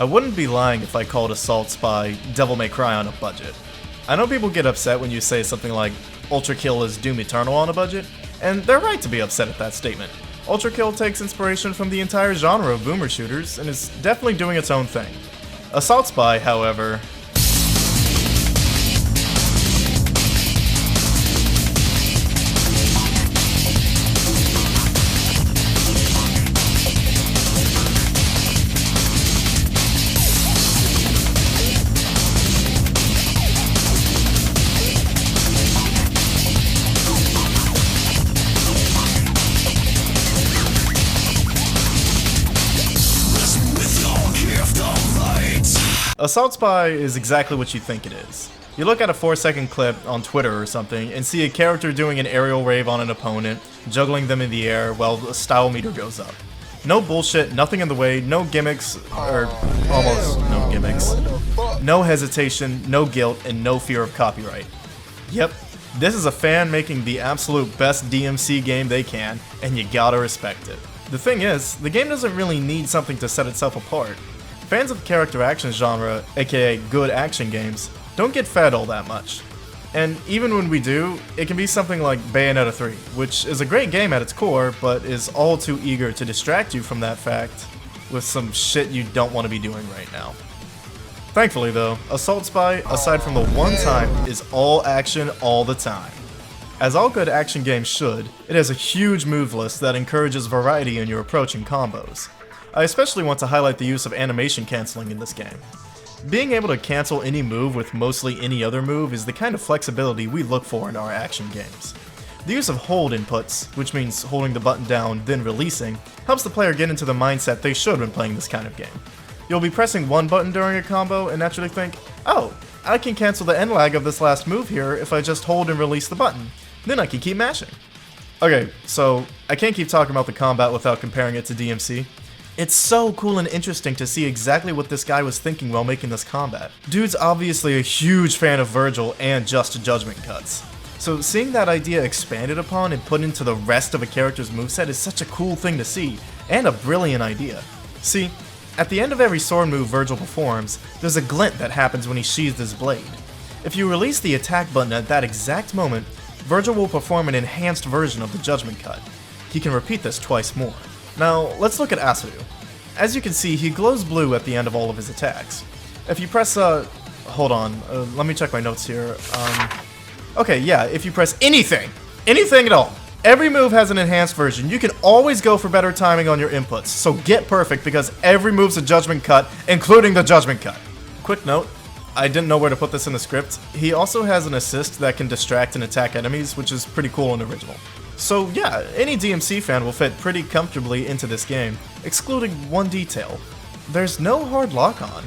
I wouldn't be lying if I called Assault Spy Devil May Cry on a budget. I know people get upset when you say something like Ultra Kill is Doom Eternal on a budget, and they're right to be upset at that statement. Ultra Kill takes inspiration from the entire genre of boomer shooters and is definitely doing its own thing. Assault Spy, however, Assault Spy is exactly what you think it is. You look at a 4-second clip on Twitter or something and see a character doing an aerial rave on an opponent, juggling them in the air while the style meter goes up. No bullshit, nothing in the way, no gimmicks, or almost no gimmicks. No hesitation, no guilt, and no fear of copyright. Yep, this is a fan making the absolute best DMC game they can, and you gotta respect it. The thing is, the game doesn't really need something to set itself apart. Fans of the character action genre, aka good action games, don't get fed all that much. And even when we do, it can be something like Bayonetta 3, which is a great game at its core, but is all too eager to distract you from that fact with some shit you don't want to be doing right now. Thankfully though, Assault Spy, aside from the one time, is all action all the time. As all good action games should, it has a huge move list that encourages variety in your approach and combos. I especially want to highlight the use of animation canceling in this game. Being able to cancel any move with mostly any other move is the kind of flexibility we look for in our action games. The use of hold inputs, which means holding the button down then releasing, helps the player get into the mindset they should when playing this kind of game. You'll be pressing one button during a combo and naturally think, oh, I can cancel the end lag of this last move here if I just hold and release the button, then I can keep mashing. Okay, so I can't keep talking about the combat without comparing it to DMC. It's so cool and interesting to see exactly what this guy was thinking while making this combat. Dude's obviously a huge fan of Vergil and Just Judgment cuts. So seeing that idea expanded upon and put into the rest of a character's moveset is such a cool thing to see, and a brilliant idea. See, at the end of every sword move Vergil performs, there's a glint that happens when he sheathes his blade. If you release the attack button at that exact moment, Vergil will perform an enhanced version of the Judgment cut. He can repeat this twice more. Now, let's look at Asaru. As you can see, he glows blue at the end of all of his attacks. If you press, hold on, let me check my notes here. Okay, yeah, if you press anything at all, every move has an enhanced version. You can always go for better timing on your inputs, so get perfect because every move's a Judgment cut, including the Judgment cut. Quick note, I didn't know where to put this in the script. He also has an assist that can distract and attack enemies, which is pretty cool and original. So yeah, any DMC fan will fit pretty comfortably into this game, excluding one detail. There's no hard lock-on.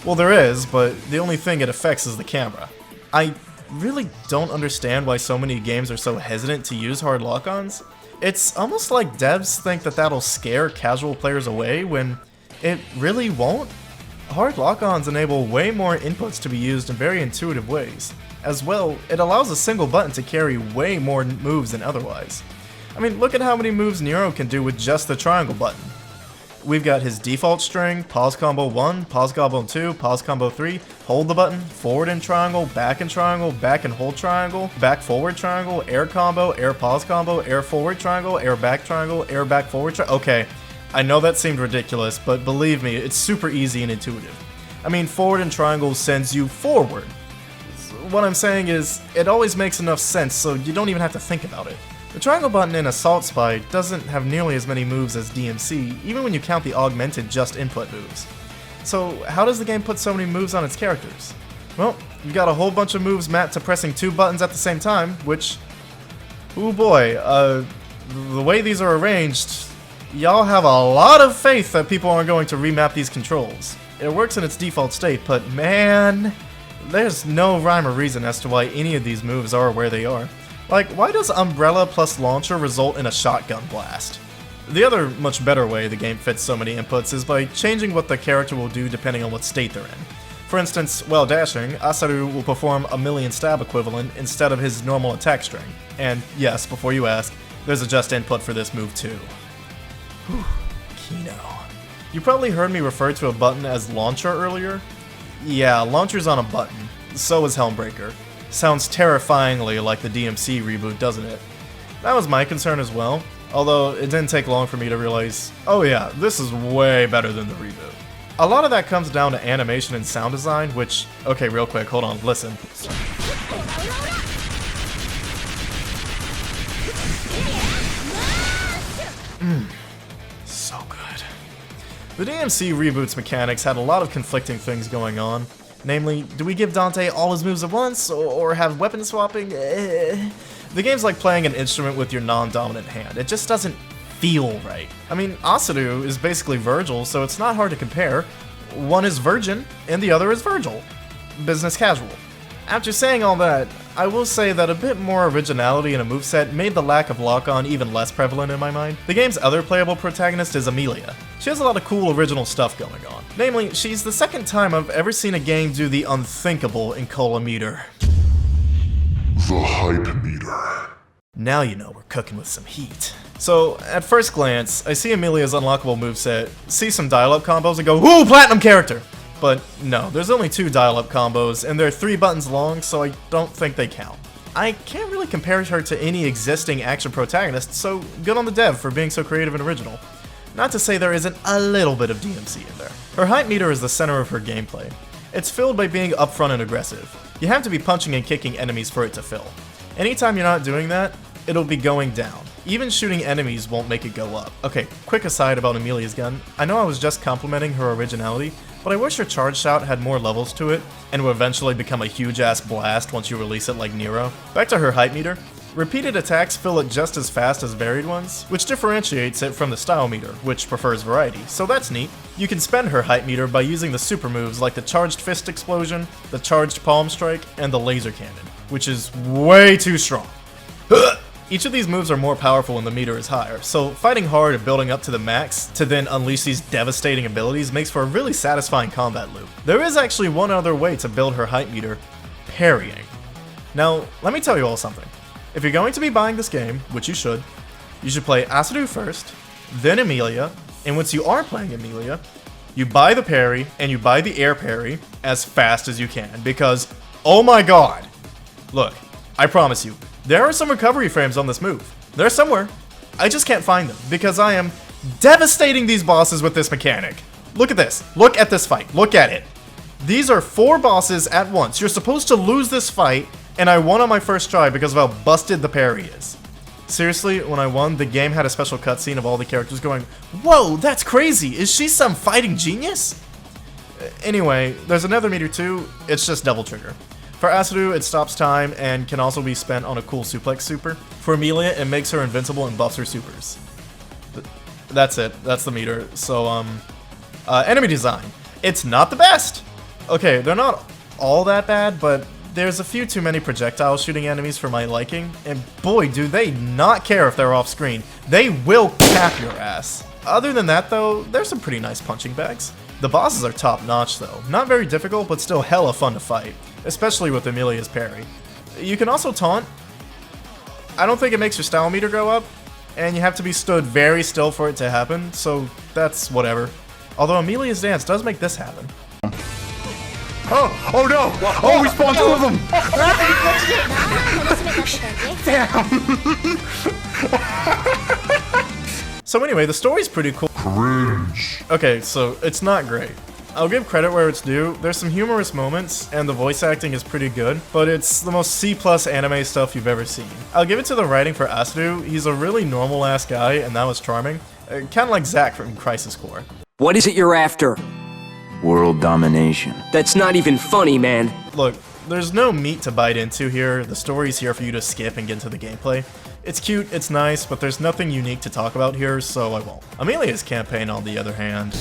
Well, there is, but the only thing it affects is the camera. I really don't understand why so many games are so hesitant to use hard lock-ons. It's almost like devs think that that'll scare casual players away when it really won't. Hard lock-ons enable way more inputs to be used in very intuitive ways. As well, it allows a single button to carry way more moves than otherwise. I mean, look at how many moves Nero can do with just the triangle button. We've got his default string, pause combo 1, pause combo 2, pause combo 3, hold the button, forward and triangle, back and hold triangle, back forward triangle, air combo, air pause combo, air forward triangle, air back forward triangle. Okay, I know that seemed ridiculous, but believe me, it's super easy and intuitive. I mean, forward and triangle sends you forward. What I'm saying is, it always makes enough sense so you don't even have to think about it. The triangle button in Assault Spy doesn't have nearly as many moves as DMC, even when you count the augmented just input moves. So how does the game put so many moves on its characters? Well, you've got a whole bunch of moves mapped to pressing 2 buttons at the same time, which, oh boy, the way these are arranged, y'all have a lot of faith that people aren't going to remap these controls. It works in its default state, but man, there's no rhyme or reason as to why any of these moves are where they are. Like, why does Umbrella plus Launcher result in a shotgun blast? The other much better way the game fits so many inputs is by changing what the character will do depending on what state they're in. For instance, while dashing, Asaru will perform a million stab equivalent instead of his normal attack string. And yes, before you ask, there's a just input for this move too. Whew, Kino. You probably heard me refer to a button as launcher earlier. Yeah, launcher's on a button. So is Helmbreaker. Sounds terrifyingly like the DMC reboot, doesn't it? That was my concern as well, although it didn't take long for me to realize, oh yeah, this is way better than the reboot. A lot of that comes down to animation and sound design, which, okay, real quick, hold on, listen. So good. The DMC reboot's mechanics had a lot of conflicting things going on. Namely, do we give Dante all his moves at once, or have weapon swapping? The game's like playing an instrument with your non-dominant hand. It just doesn't feel right. I mean, Asadu is basically Vergil, so it's not hard to compare. One is virgin, and the other is Vergil. Business casual. After saying all that, I will say that a bit more originality in a moveset made the lack of lock-on even less prevalent in my mind. The game's other playable protagonist is Amelia. She has a lot of cool original stuff going on. Namely, she's the second time I've ever seen a game do the unthinkable in Meter. The hype meter. Now you know we're cooking with some heat. So, at first glance, I see Amelia's unlockable moveset, see some dial-up combos, and go, ooh, platinum character! But no, there's only 2 dial-up combos, and they're 3 buttons long, so I don't think they count. I can't really compare her to any existing action protagonist, so good on the dev for being so creative and original. Not to say there isn't a little bit of DMC in there. Her hype meter is the center of her gameplay. It's filled by being upfront and aggressive. You have to be punching and kicking enemies for it to fill. Anytime you're not doing that, it'll be going down. Even shooting enemies won't make it go up. Okay, quick aside about Amelia's gun. I know I was just complimenting her originality, but I wish her charge shot had more levels to it, and would eventually become a huge-ass blast once you release it like Nero. Back to her hype meter. Repeated attacks fill it just as fast as varied ones, which differentiates it from the style meter, which prefers variety, so that's neat. You can spend her hype meter by using the super moves like the charged fist explosion, the charged palm strike, and the laser cannon, which is way too strong. Each of these moves are more powerful when the meter is higher, so fighting hard and building up to the max to then unleash these devastating abilities makes for a really satisfying combat loop. There is actually one other way to build her hype meter: parrying. Now, let me tell you all something. If you're going to be buying this game, which you should play Asadu first, then Amelia, and once you are playing Amelia, you buy the parry and you buy the air parry as fast as you can, because, oh my god! Look, I promise you, there are some recovery frames on this move. They're somewhere. I just can't find them, because I am devastating these bosses with this mechanic. Look at this. Look at this fight. Look at it. These are 4 bosses at once. You're supposed to lose this fight, and I won on my first try because of how busted the parry is. Seriously, when I won, the game had a special cutscene of all the characters going, "Whoa, that's crazy! Is she some fighting genius?" Anyway, there's another meter too. It's just double trigger. For Asadu, it stops time and can also be spent on a cool suplex super. For Amelia, it makes her invincible and buffs her supers. That's it. That's the meter. So, enemy design. It's not the best! Okay, they're not all that bad, but there's a few too many projectile shooting enemies for my liking, and boy, do they not care if they're off screen. They will cap your ass. Other than that though, there's some pretty nice punching bags. The bosses are top notch though. Not very difficult, but still hella fun to fight, especially with Amelia's parry. You can also taunt. I don't think it makes your style meter go up, and you have to be stood very still for it to happen, so that's whatever. Although Amelia's dance does make this happen. Oh no! Oh, we spawned 2 of them! Damn! So anyway, the story's pretty cool. Cringe. Okay, so it's not great. I'll give credit where it's due. There's some humorous moments, and the voice acting is pretty good, but it's the most C+ anime stuff you've ever seen. I'll give it to the writing for Asadu. He's a really normal-ass guy, and that was charming. Kinda like Zack from Crisis Core. What is it you're after? World domination. That's not even funny, man. Look, there's no meat to bite into here. The story's here for you to skip and get into the gameplay. It's cute, it's nice, but there's nothing unique to talk about here, so I won't. Amelia's campaign, on the other hand...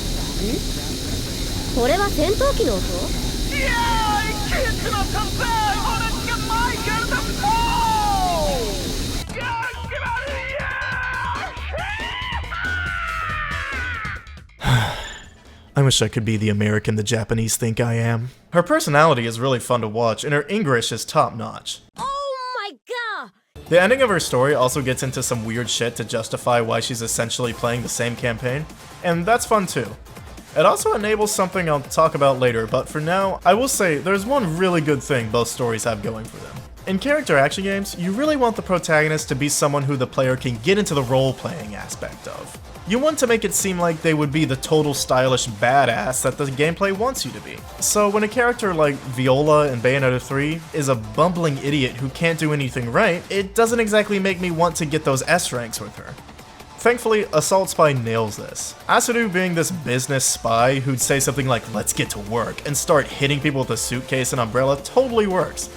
I wish I could be the American the Japanese think I am. Her personality is really fun to watch, and her English is top-notch. Oh my god! The ending of her story also gets into some weird shit to justify why she's essentially playing the same campaign, and that's fun too. It also enables something I'll talk about later, but for now, I will say there's one really good thing both stories have going for them. In character action games, you really want the protagonist to be someone who the player can get into the role-playing aspect of. You want to make it seem like they would be the total stylish badass that the gameplay wants you to be. So when a character like Viola in Bayonetta 3 is a bumbling idiot who can't do anything right, it doesn't exactly make me want to get those S ranks with her. Thankfully, Assault Spy nails this. Asuru being this business spy who'd say something like, "let's get to work," and start hitting people with a suitcase and umbrella totally works.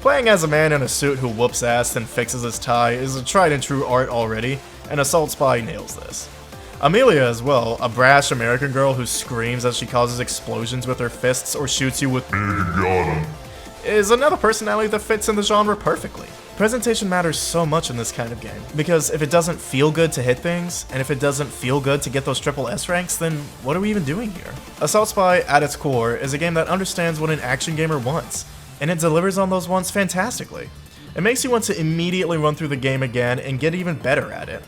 Playing as a man in a suit who whoops ass and fixes his tie is a tried and true art already, and Assault Spy nails this. Amelia as well, a brash American girl who screams as she causes explosions with her fists or shoots you with is another personality that fits in the genre perfectly. Presentation matters so much in this kind of game, because if it doesn't feel good to hit things, and if it doesn't feel good to get those triple S ranks, then what are we even doing here? Assault Spy, at its core, is a game that understands what an action gamer wants, and it delivers on those wants fantastically. It makes you want to immediately run through the game again and get even better at it.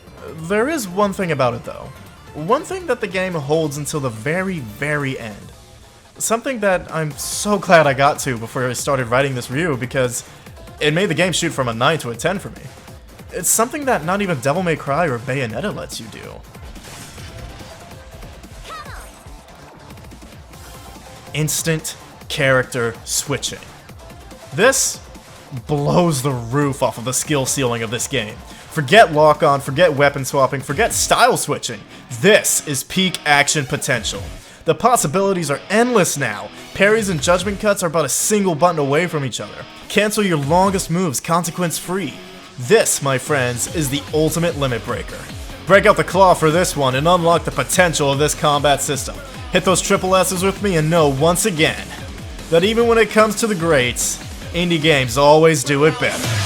There is one thing about it though. One thing that the game holds until the very, very end. Something that I'm so glad I got to before I started writing this review, because it made the game shoot from a 9 to a 10 for me. It's something that not even Devil May Cry or Bayonetta lets you do. Instant character switching. This blows the roof off of the skill ceiling of this game. Forget lock-on, forget weapon swapping, forget style switching. This is peak action potential. The possibilities are endless now. Parries and judgment cuts are about a single button away from each other. Cancel your longest moves consequence-free. This, my friends, is the ultimate limit breaker. Break out the claw for this one and unlock the potential of this combat system. Hit those triple S's with me and know once again that even when it comes to the greats, indie games always do it better.